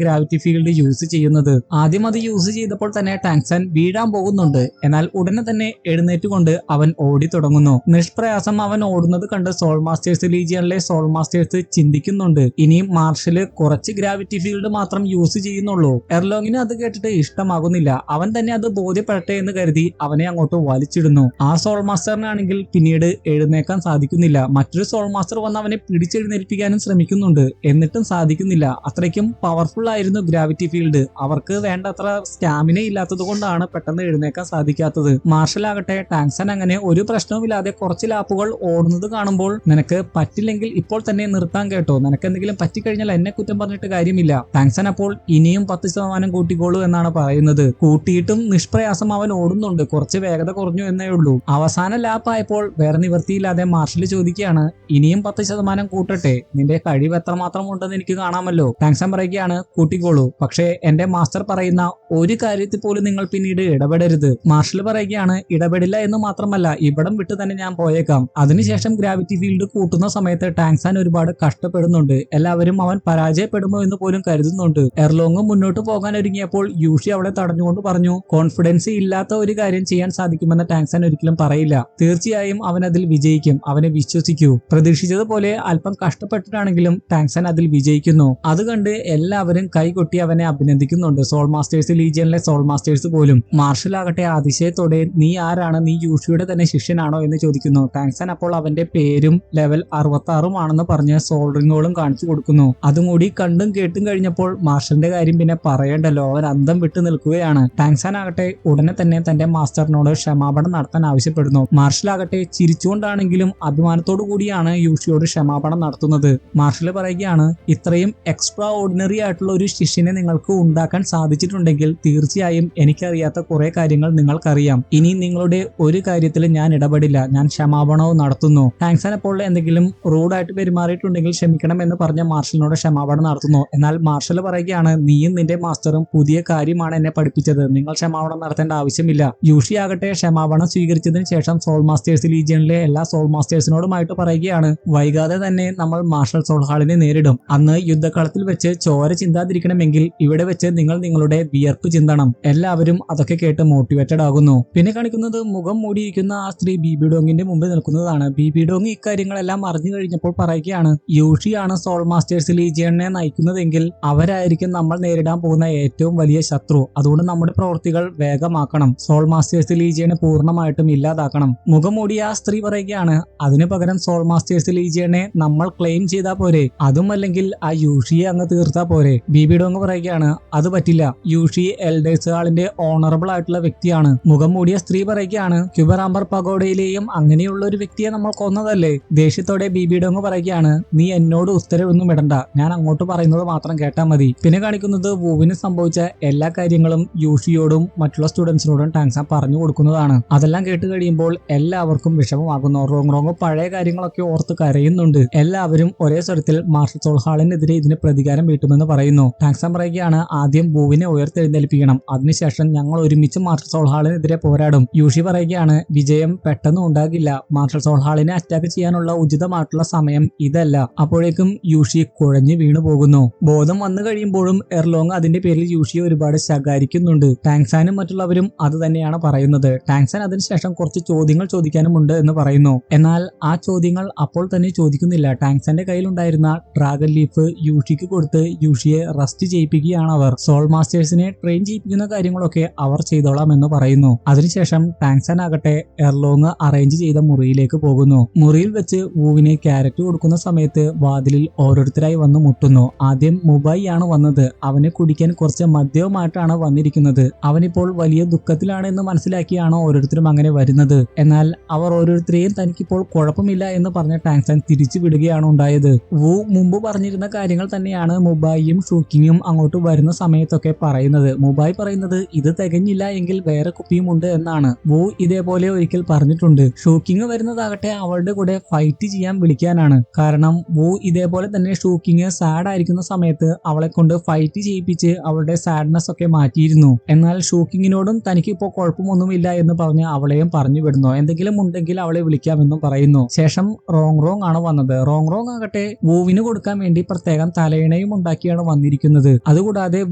ഗ്രാവിറ്റി ഫീൽഡ് യൂസ് ചെയ്യുന്നത്. ആദ്യം അത് യൂസ് ചെയ്തപ്പോൾ തന്നെ ടാങ്സാൻ വീഴാൻ പോകുന്നുണ്ട്. എന്നാൽ ഉടനെ തന്നെ എഴുന്നേറ്റുകൊണ്ട് അവൻ ഓടി തുടങ്ങുന്നു. നിഷ്പ്രയാസം അവൻ ഓടുന്നത് കണ്ട് സോൾ മാസ്റ്റേഴ്സ് ലീജിയനിലെ സോൾ മാസ്റ്റേഴ്സ് ചിന്തിക്കുന്നുണ്ട്, ഇനി മാർഷല് കുറച്ച് ഗ്രാവിറ്റി ഫീൽഡ് മാത്രം യൂസ് ചെയ്യുന്നുള്ളൂ. എർലോങ്ങിന് അത് കേട്ടിട്ട് ഇഷ്ടമാകുന്നില്ല. അവൻ തന്നെ അത് ബോധ്യപ്പെടട്ടെ എന്ന് കരുതി അവനെ അങ്ങോട്ട് വലിച്ചിടുന്നു. ആ സോൾ മാസ്റ്ററിനാണെങ്കിൽ പിന്നീട് എഴുന്നേക്കാൻ സാധിക്കുന്നില്ല. മറ്റൊരു സോൾ മാസ്റ്റർ വന്ന് അവനെ പിടിച്ചെഴുന്നേൽപ്പിക്കാനും ശ്രമിക്കുന്നുണ്ട്, എന്നിട്ടും സാധിക്കുന്നില്ല. അത്രയ്ക്കും പവർഫുൾ ആയിരുന്നു ഗ്രാവിറ്റി ഫീൽഡ്. അവർക്ക് വേണ്ടത്ര സ്റ്റാമിന ഇല്ലാത്തത് കൊണ്ടാണ് പെട്ടെന്ന് എഴുന്നേക്കാൻ സാധിക്കാത്തത്. മാർഷൽ ആകട്ടെ ടാങ്സാൻ അങ്ങനെ ഒരു പ്രശ്നവുമില്ലാതെ കുറച്ച് ലാപ്പുകൾ ഓടുന്നത് കാണുമ്പോൾ, നിനക്ക് പറ്റില്ലെങ്കിൽ ഇപ്പോൾ തന്നെ നിർത്താൻ കേട്ടോ, നിനക്ക് എന്തെങ്കിലും പറ്റിക്കഴിഞ്ഞാൽ എന്നെ കുറ്റം പറഞ്ഞിട്ട് കാര്യമില്ല. ടാങ്സാൻ അപ്പോൾ ഇനിയും 10% കൂട്ടിക്കോളൂ എന്നാണ് പറയുന്നത്. കൂട്ടിയിട്ടും നിഷ്പ്രയാസം അവൻ ഓടുന്നുണ്ട്, കുറച്ച് വേഗത കുറഞ്ഞു എന്നേ ഉള്ളൂ. അവസാന ലാപ്പ് ആയപ്പോൾ വേറെ നിവൃത്തിയില്ലാതെ മാർഷൽ ചോദിക്കുകയാണ്, ഇനിയും 10% കൂട്ടട്ടെ, നിന്റെ കഴിവ് എത്രമാത്രം ഉണ്ടെന്ന് എനിക്ക് കാണാമല്ലോ. ടാങ്സാൻ പറയുകയാണ്, കൂട്ടിക്കോളൂ, പക്ഷേ എന്റെ മാസ്റ്റർ പറയുന്ന ഒരു കാര്യത്തിൽ പോലും നിങ്ങൾ പിന്നീട് ഇടപെടരുത്. മാർഷൽ പറയുകയാണ്, ഇടപെടില്ല എന്ന് മാത്രമല്ല ഇവിടം വിട്ട് തന്നെ ഞാൻ പോയേക്കാം. അതിനുശേഷം ഗ്രാവിറ്റി ഫീൽഡ് കൂട്ടുന്ന സമയത്ത് ടാങ്സാൻ ഒരുപാട് കഷ്ടപ്പെടുന്നുണ്ട്. എല്ലാവരും അവൻ പരാജയപ്പെടുമോ എന്ന് പോലും കരുതുന്നുണ്ട്. എർലോങ് മുന്നോട്ട് പോകാൻ ഒരുങ്ങിയപ്പോൾ യൂഷി അവളെ തടഞ്ഞുകൊണ്ട് പറഞ്ഞു, കോൺഫിഡൻസ് ഇല്ലാത്ത ഒരു കാര്യം ചെയ്യാൻ സാധിക്കുമെന്ന് ടാങ്സാൻ ഒരിക്കലും പറയില്ല. തീർച്ചയായും അവൻ അതിൽ വിജയിക്കും, അവനെ വിശ്വസിക്കൂ. പ്രതീക്ഷിച്ചതുപോലെ അല്പം കഷ്ടപ്പെട്ടിട്ടാണെങ്കിലും ടാങ്സാൻ അതിൽ വിജയിക്കുന്നു. അത് കണ്ട് എല്ലാവരും കൈകൊട്ടി അവനെ അഭിനന്ദിക്കുന്നുണ്ട്. സോൾ മാസ്റ്റേഴ്സ് ലീജിയനിലെ സോൾ മാസ്റ്റേഴ്സ് പോലും. മാർഷൽ ആകട്ടെ അതിശയത്തോടെ, നീ ആരാണ്, നീ യൂഷിയുടെ തന്നെ ശിഷ്യനാണോ എന്ന് ചോദിക്കുന്നു. ടാങ്സാൻ അപ്പോൾ അവന്റെ പേരും ലെവൽ 66 ആണെന്ന് പറഞ്ഞ് സോൾ റിങ്ങുകളും കാണിച്ചു കൊടുക്കുന്നു. അതും കൂടി കണ്ടും കേട്ടും കഴിഞ്ഞപ്പോൾ മാർഷലിന്റെ കാര്യം പിന്നെ പറയേണ്ടല്ലോ, അവൻ അന്തം വിട്ടു നിൽക്കുകയാണ്. ടാങ്സാൻ ആകട്ടെ ഉടനെ തന്നെ തന്റെ മാസ്റ്ററിനോട് ക്ഷമാപണം നടത്താൻ ആവശ്യപ്പെടുന്നു. മാർഷൽ ആകട്ടെ ചിരിച്ചുകൊണ്ടാണെങ്കിലും അഭിമാനത്തോടു കൂടിയാണ് യൂഷിയോട് ക്ഷമാപണം നടത്തുന്നത്. മാർഷൽ പറയുകയാണ്, ഇത്രയും എക്സ്ട്രാ ഓർഡിനറി ആയിട്ടുള്ള ഒരു ശിഷ്യനെ നിങ്ങൾക്ക് ഉണ്ടാക്കാൻ സാധിച്ചിട്ടുണ്ടെങ്കിൽ തീർച്ചയായും എനിക്കറിയാത്ത കുറെ കാര്യങ്ങൾ നിങ്ങൾക്കറിയാം. ഇനി നിങ്ങളുടെ ഒരു കാര്യത്തിൽ ഞാൻ ഇടപെടില്ല, ഞാൻ ക്ഷമാപണവും നടത്തുന്നു. ടാങ്സാൻ അപ്പോൾ എന്തെങ്കിലും റൂഡായിട്ട് പെരുമാറിയിട്ടുണ്ടെങ്കിൽ ക്ഷമിക്കണം എന്ന് പറഞ്ഞ മാർഷലിനോട് ക്ഷമാപണം നടത്തുന്നു. എന്നാൽ മാർഷൽ പറയുകയാണ്, നീയും നിന്റെ മാസ്റ്ററും പുതിയ കാര്യമാണ് എന്നെ പഠിപ്പിച്ചത്, നിങ്ങൾ ക്ഷമാപണം നടത്തേണ്ട ആവശ്യമില്ല. യൂഷി ആകട്ടെ ക്ഷമാപണം സ്വീകരിച്ചതിന് ശേഷം സോൾ മാസ്റ്റേഴ്സ് ലീജിയനിലെ എല്ലാ സോൾ മാസ്റ്റേഴ്സിനോടുമായിട്ട് പറയുകയാണ്, വൈകാതെ തന്നെ നമ്മൾ മാർഷൽ സോൾ ഹാളിനെ നേരിടും. അന്ന് യുദ്ധക്കളത്തിൽ വെച്ച് ചോര ചിന്താതിരിക്കണമെങ്കിൽ ഇവിടെ വെച്ച് നിങ്ങൾ നിങ്ങളുടെ വിയർപ്പ് ചിന്തണം. എല്ലാവരും അതൊക്കെ കേട്ട് മോട്ടിവേറ്റഡ് ആകുന്നു. പിന്നെ കാണിക്കുന്നത് മുഖം മൂടിയിരിക്കുന്ന ആ സ്ത്രീ ബിബി ഡോങ്ങിന്റെ മുമ്പിൽ നിൽക്കുന്നതാണ്. ബിബി ഡോങ് ഇക്കാര്യങ്ങളെല്ലാം അറിഞ്ഞു കഴിഞ്ഞപ്പോൾ പറയുകയാണ്, യൂഷിയാണ് സോൾ മാസ്റ്റേഴ്സ് ലീജിയനെ നയിക്കുന്നതെങ്കിൽ അവരായിരിക്കും നമ്മൾ നേരിടാൻ പോകുന്ന ഏറ്റവും വലിയ ശത്രു. അതുകൊണ്ട് നമ്മുടെ പ്രവൃത്തികൾ വേഗമാക്കണം, സോൾ മാസ്റ്റേഴ്സ് ലീജിയനെ പൂർണ്ണമായിട്ടും ഇല്ലാതാക്കണം. മുഖം മൂടിയ ആ സ്ത്രീ പറയുകയാണ്, അതിനു പകരം സോൾ മാസ്റ്റേഴ്സ് ലീജിയനെ നമ്മൾ ക്ലെയിം ചെയ്താൽ പോരെ, അതും അല്ലെങ്കിൽ ആ യൂഷിയെ അങ്ങ് തീർത്താ പോരെ. ബിബി ഡോങ് പറയുകയാണ്, അത് പറ്റില്ല, യൂഷി എൽഡേഴ്സ് ഹാളിന്റെ ഓണറബിൾ ആയിട്ടുള്ള വ്യക്തിയാണ്. മുഖം മൂടിയ സ്ത്രീ പറയുകയാണ്, ക്യുബറാംബർ പഗോഡയിലെയും അങ്ങനെയുള്ള ഒരു വ്യക്തിയെ നമ്മൾ കൊന്നതല്ലേ. ദേഷ്യത്തോടെ ബിബി ഡോങ് പറയുകയാണ്, നീ എന്നോട് ഉത്തരവൊന്നും ഇടണ്ട, ഞാൻ അങ്ങോട്ട് പറയുന്നത് മാത്രം കേട്ടാ മതി. പിന്നെ കാണിക്കുന്നത് വൂവിന് സംഭവിച്ച എല്ലാ കാര്യങ്ങളും യൂഷിയോടും മറ്റുള്ള സ്റ്റുഡൻസിനോടും ടാങ്സാൻ പറഞ്ഞു കൊടുക്കുന്നതാണ്. അതെല്ലാം കേട്ട് കഴിയുമ്പോൾ എല്ലാവർക്കും വിഷമമാകുന്നു. റോങ് പഴയ കാര്യങ്ങളൊക്കെ ഓർത്ത് കരയുന്നുണ്ട്. എല്ലാവരും ഒരേ സ്വരത്തിൽ മാർഷൽ സോൾ ഹാളിനെതിരെ ഇതിന് പ്രതികാരം വീട്ടുമെന്ന് പറയുന്നു. ടാങ്സാൻ പറയുകയാണ്, ആദ്യം വൂവിനെ ഉയർത്തെഴുന്നേൽപ്പിക്കണം, അതിനുശേഷം ഞങ്ങൾ ഒരുമിച്ച് മാർഷൽ സോൾ ഹാളിനെതിരെ പോരാടും. യൂഷി പറയുകയാണ്, വിജയം പെട്ടെന്ന് ഉണ്ടാകില്ല, മാർഷൽ സോൾ ഹാളിനെ അറ്റാക്ക് ചെയ്യാനുള്ള ഉചിതമായിട്ടുള്ള സമയം ഇതല്ല. അപ്പോഴേക്കും യൂഷി കുഴഞ്ഞു വീണു പോകുന്നു. ബോധം വന്നു കഴിയുമ്പോഴും എർലോങ് അതിന്റെ പേരിൽ യൂഷിയെ ഒരുപാട് ശകാരിക്കുന്നുണ്ട്. ടാങ്സാനും മറ്റുള്ളവരും അത് തന്നെയാണ് പറയുന്നത്. ടാങ്സാൻ അതിനുശേഷം കുറച്ച് ചോദ്യങ്ങൾ ചോദിക്കാനുമുണ്ട് എന്ന് പറയുന്നു. എന്നാൽ ആ ചോദ്യങ്ങൾ അപ്പോൾ തന്നെ ചോദിക്കുന്നില്ല. ടാങ്സാന്റെ കയ്യിലുണ്ടായിരുന്ന ഡ്രാഗൺ ലീഫ് യൂഷിക്ക് കൊടുത്ത് യൂഷിയെ റെസ്റ്റ് ചെയ്യിപ്പിക്കുകയാണ് അവർ. സോൾ മാസ്റ്റേഴ്സിനെ ട്രെയിൻ ചെയ്യിപ്പിക്കുന്ന കാര്യങ്ങളൊക്കെ അവർ ചെയ്തോളാം എന്ന് പറയുന്നു. അതിനുശേഷം ടാങ്സാൻ ആകട്ടെ എർലോങ് അറേഞ്ച് ചെയ്ത മുറിയിലേക്ക് പോകുന്നു. മുറിയിൽ വെച്ച് വൂവിന് ക്യാരറ്റ് കൊടുക്കുന്ന സമയത്ത് വാതിലിൽ ഓരോരുത്തരായി വന്ന് മുട്ടുന്നു. ആദ്യം മുബായി ആണ് വന്നത്. അവന് കുടിക്കാൻ കുറച്ച് മദ്യവുമായിട്ടാണ് വന്നിരിക്കുന്നത്. അവനിപ്പോൾ വലിയ ദുഃഖത്തിലാണ് എന്ന് മനസ്സിലാക്കിയാണ് ഓരോരുത്തരും അങ്ങനെ വരുന്നത്. എന്നാൽ അവർ ഓരോരുത്തരെയും തനിക്കിപ്പോൾ കുഴപ്പമില്ല എന്ന് പറഞ്ഞ ടാങ്സാൻ തിരിച്ചു വിടുകയാണ് ഉണ്ടായത്. വു മുമ്പ് പറഞ്ഞിരുന്ന കാര്യങ്ങൾ തന്നെയാണ് മുബായിയും ഷൂക്കിങ്ങും അങ്ങോട്ട് വരുന്ന സമയത്തൊക്കെ പറയുന്നത്. മുബായി പറയുന്നത് ഇത് തികഞ്ഞില്ല എങ്കിൽ വേറെ കുപ്പിയുമുണ്ട് എന്നാണ്. വു ഇതേപോലെ ഒരിക്കൽ പറഞ്ഞിട്ടുണ്ട്. ഷൂക്കിങ് വരുന്നതാകട്ടെ അവളുടെ കൂടെ ഫൈറ്റ് ചെയ്യാൻ വിളിക്കാനാണ്. കാരണം വു ഇതേപോലെ തന്നെ ഷൂക്കിങ് സാഡ് ആയിരിക്കുന്ന സമയത്ത് അവളെ കൊണ്ട് ഫൈറ്റ് ചെയ്യിപ്പിച്ച് അവളുടെ സാഡ്നെസ് ഒക്കെ മാറ്റിയിരുന്നു. എന്നാൽ ഷൂക്കിങ്ങിനോടും തനിക്ക് ഇപ്പോൾ കുഴപ്പമൊന്നുമില്ല എന്ന് പറഞ്ഞ് അവളെയും പറഞ്ഞു വിടുന്നു. എന്തെങ്കിലും ഉണ്ടെങ്കിൽ അവളെ വിളിക്കാമെന്നും പറയുന്നു. ശേഷം റോങ് ആണ് വന്നത്. റോങ് ആകട്ടെ വൂവിന് കൊടുക്കാൻ വേണ്ടി പ്രത്യേകം തലയിണയും ഉണ്ടാക്കിയാണ് വന്നിരിക്കുന്നത്. അതുകൂടാതെ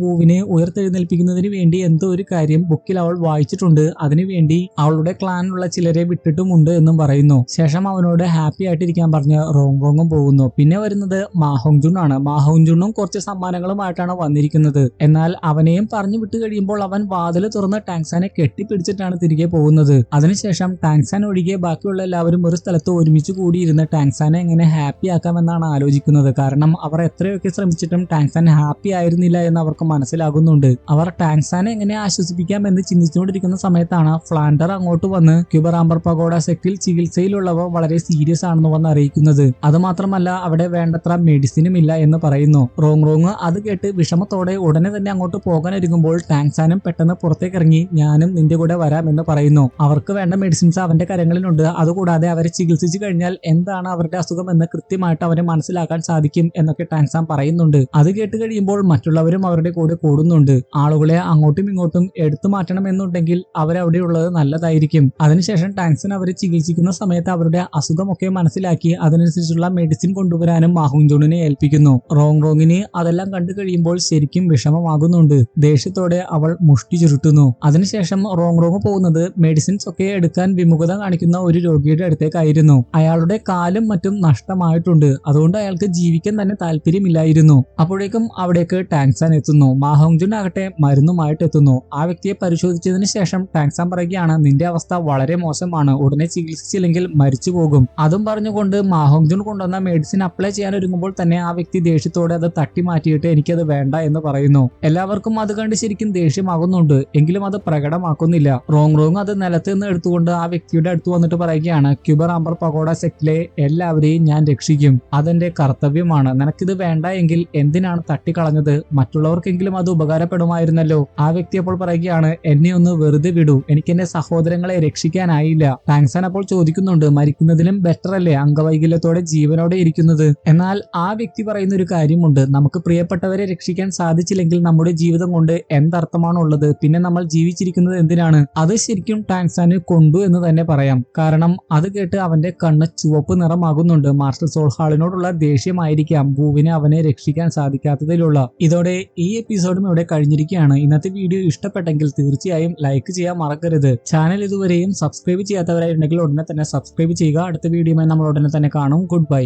വൂവിനെ ഉയർത്തെഴുന്നേൽപ്പിക്കുന്നതിന് വേണ്ടി എന്തോ ഒരു കാര്യം ബുക്കിൽ അവൾ വായിച്ചിട്ടുണ്ട്. അതിനുവേണ്ടി അവളുടെ ക്ലാനിലുള്ള ചിലരെ വിട്ടിട്ടുമുണ്ട് എന്നും പറയുന്നു. ശേഷം അവനോട് ഹാപ്പി ആയിട്ടിരിക്കാൻ പറഞ്ഞ് റോങ്ങും പോകുന്നു. പിന്നെ വരുന്നത് മാഹോങ്ജുൺ ആണ്. മാഹോങ്ജുണും കുറച്ച് സമ്മാനങ്ങളുമായിട്ടാണ് വന്നിരിക്കുന്നത്. എന്നാൽ അവനെയും പറഞ്ഞു വിട്ടു കഴിയുമ്പോൾ അവൻ വാതിൽ തുറന്ന് ടാങ്സാനെ കെട്ടിപ്പിടിച്ചിട്ടാണ് തിരികെ പോകുന്നത്. അതിനുശേഷം ടാങ്സാൻ ഒഴികെ ബാക്കിയുള്ള എല്ലാവരും ഒരു സ്ഥലത്ത് ഒരുമിച്ച് കൂടിയിരുന്ന് ടാങ്സാനെ എങ്ങനെ ഹാപ്പി ആക്കാമെന്നാണ് ആലോചിക്കുന്നത്. കാരണം അവർ എത്രയൊക്കെ ശ്രമിച്ചിട്ടും ടാങ്സാൻ ഹാപ്പി ആയിരുന്നില്ല എന്ന് അവർക്ക് മനസ്സിലാകുന്നുണ്ട്. അവർ ടാങ്സാനെ എങ്ങനെ ആശ്വസിപ്പിക്കാം എന്ന് ചിന്തിച്ചുകൊണ്ടിരിക്കുന്ന സമയത്താണ് ഫ്ലാൻഡർ അങ്ങോട്ട് വന്ന് ക്യൂബർ ആംബർ പഗോഡ സെക്റ്റിൽ ചികിത്സയിലുള്ളവർ വളരെ സീരിയസ് ആണെന്ന് വന്ന് അറിയിക്കുന്നത്. അതുമാത്രമല്ല അവിടെ വേണ്ടത്ര മെഡിസിനും ഇല്ല എന്ന് പറയുന്നു. റോങ് അത് കേട്ട് വിഷമത്തോടെ ഉടനെ തന്നെ അങ്ങോട്ട് പോകാനൊരുങ്ങുമ്പോൾ ടാങ്സാനും പെട്ടെന്ന് പുറത്തേക്ക് ഇറങ്ങി ഞാനും നിന്റെ കൂടെ വരാം എന്ന് പറയുന്നു. അവർക്ക് വേണ്ട മെഡിസിൻസ് അവന്റെ കരങ്ങളിലുണ്ട്. അതുകൂടാതെ അവരെ ചികിത്സിച്ചു കഴിഞ്ഞാൽ എന്താണ് അവരുടെ അസുഖം എന്ന് കൃത്യമായിട്ട് അവരെ മനസ്സിലാക്കാൻ സാധിക്കും എന്നൊക്കെ ടാങ്സാൻ പറയുന്നുണ്ട്. അത് കേട്ട് കഴിയുമ്പോൾ മറ്റുള്ളവരും അവരുടെ കൂടെ കൂടുന്നുണ്ട്. ആളുകളെ അങ്ങോട്ടും ഇങ്ങോട്ടും എടുത്തു മാറ്റണം എന്നുണ്ടെങ്കിൽ അവരവിടെയുള്ളത് നല്ലതായിരിക്കും. അതിനുശേഷം ടാങ്സൻ അവരെ ചികിത്സിക്കുന്ന സമയത്ത് അവരുടെ അസുഖമൊക്കെ മനസ്സിലാക്കി അതിനനുസരിച്ചുള്ള മെഡിസിൻ കൊണ്ടുവരാനും മാഹുങ്ജോണിനെ ഏൽപ്പിക്കുന്നു. റോങ്ങിന് അതെല്ലാം കണ്ടു കഴിയുമ്പോൾ ശരിക്കും വിഷമമാകുന്നുണ്ട്. ദേഷ്യത്തോടെ അവൾ മുഷ്ടി ചുരുട്ടുന്നു. അതിനുശേഷം റോങ് പോകുന്നത് മെഡിസിൻസ് ഒക്കെ എടുക്കാൻ വിമുഖത കാണിക്കുന്ന ഒരു രോഗിയുടെ അടുത്തേക്കായിരുന്നു. അയാളുടെ കാലും മറ്റും നഷ്ടമായിട്ടുണ്ട്. അതുകൊണ്ട് അയാൾക്ക് ജീവിക്കാൻ തന്നെ താല്പര്യമില്ലായിരുന്നു. അപ്പോഴേക്കും അവിടേക്ക് ടാങ്സാൻ എത്തുന്നു. മാഹോങ്ജുൻ ആകട്ടെ മരുന്നുമായിട്ട് എത്തുന്നു. ആ വ്യക്തിയെ പരിശോധിച്ചതിന് ശേഷം ടാങ്സാൻ പറയുകയാണ് നിന്റെ അവസ്ഥ വളരെ മോശമാണ്. ഉടനെ ചികിത്സിച്ചില്ലെങ്കിൽ മരിച്ചു പോകും. അതും പറഞ്ഞുകൊണ്ട് മാഹോങ്ജുൻ കൊണ്ടുവന്ന മെഡിസിൻ അപ്ലൈ ചെയ്യാൻ ഒരുങ്ങുമ്പോൾ തന്നെ ആ വ്യക്തി ദേഷ്യത്തോടെ അത് തട്ടി മാറ്റിയിട്ട് എനിക്കത് വേണ്ട എന്ന് പറയുന്നു. എല്ലാവർക്കും അത് കണ്ട് ശരിക്കും ദേഷ്യമാകുന്നുണ്ട്. എങ്കിലും അത് പ്രകടമാക്കുന്നില്ല. റോങ് അത് നിലത്ത് നിന്ന് എടുത്തുകൊണ്ട് ആ വ്യക്തിയുടെ അടുത്ത് വന്നിട്ട് പറയുകയാണ് ക്യൂബർ ആംബർ പഗോഡ സെക്റ്റിലെ എല്ലാവരെയും ഞാൻ രക്ഷിക്കും. അതെന്റെ കർത്തവ്യമാണ്. നിനക്കിത് വേണ്ട എങ്കിൽ എന്തിനാണ് തട്ടിക്കളഞ്ഞത്? മറ്റുള്ളവർക്കെങ്കിലും അത് ഉപകാരപ്പെടുമായിരുന്നല്ലോ. ആ വ്യക്തി അപ്പോൾ പറയുകയാണ് എന്നെ ഒന്ന് വെറുതെ വിടൂ. എനിക്ക് എന്റെ സഹോദരങ്ങളെ രക്ഷിക്കാനായില്ല. ടാങ്സാൻ അപ്പോൾ ചോദിക്കുന്നുണ്ട് മരിക്കുന്നതിലും ബെറ്റർ അല്ലേ അംഗവൈകല്യത്തോടെ ജീവനോടെ ഇരിക്കുന്നത്? എന്നാൽ ആ വ്യക്തി പറയുന്ന ഒരു കാര്യമുണ്ട്. നമുക്ക് പ്രിയപ്പെട്ടവരെ രക്ഷിക്കാൻ സാധിച്ചില്ലെങ്കിൽ നമ്മുടെ ജീവിതം കൊണ്ട് എന്തർത്ഥമാണുള്ളത്? പിന്നെ നമ്മൾ ജീവിച്ചിരിക്കുന്നത് എന്തിനാണ്? അത് ശരിക്കും ടാങ്സാന് കൊണ്ടു എന്ന് തന്നെ പറയാം. കാരണം അത് കേട്ട് അവന്റെ കണ്ണ് ചുവപ്പ് നിറമാകുന്നുണ്ട്. മാർഷൽ സോൾ ഹാളിനോടുള്ള ദേഷ്യമായിരിക്കാം വൂവിനെ അവനെ രക്ഷിക്കാൻ സാധിക്കാത്തതിലുള്ള. ഇതോടെ ഈ എപ്പിസോഡും ഇവിടെ കഴിഞ്ഞിരിക്കുകയാണ്. ഇന്നത്തെ വീഡിയോ ഇഷ്ടപ്പെട്ടെങ്കിൽ തീർച്ചയായും ലൈക്ക് ചെയ്യാൻ മറക്കരുത്. ചാനൽ ഇതുവരെയും സബ്സ്ക്രൈബ് ചെയ്യാത്തവരായിട്ടുണ്ടെങ്കിൽ ഉടനെ തന്നെ സബ്സ്ക്രൈബ് ചെയ്യുക. അടുത്ത വീഡിയോയുമായി നമ്മൾ ഉടനെ തന്നെ കാണും. Good bye.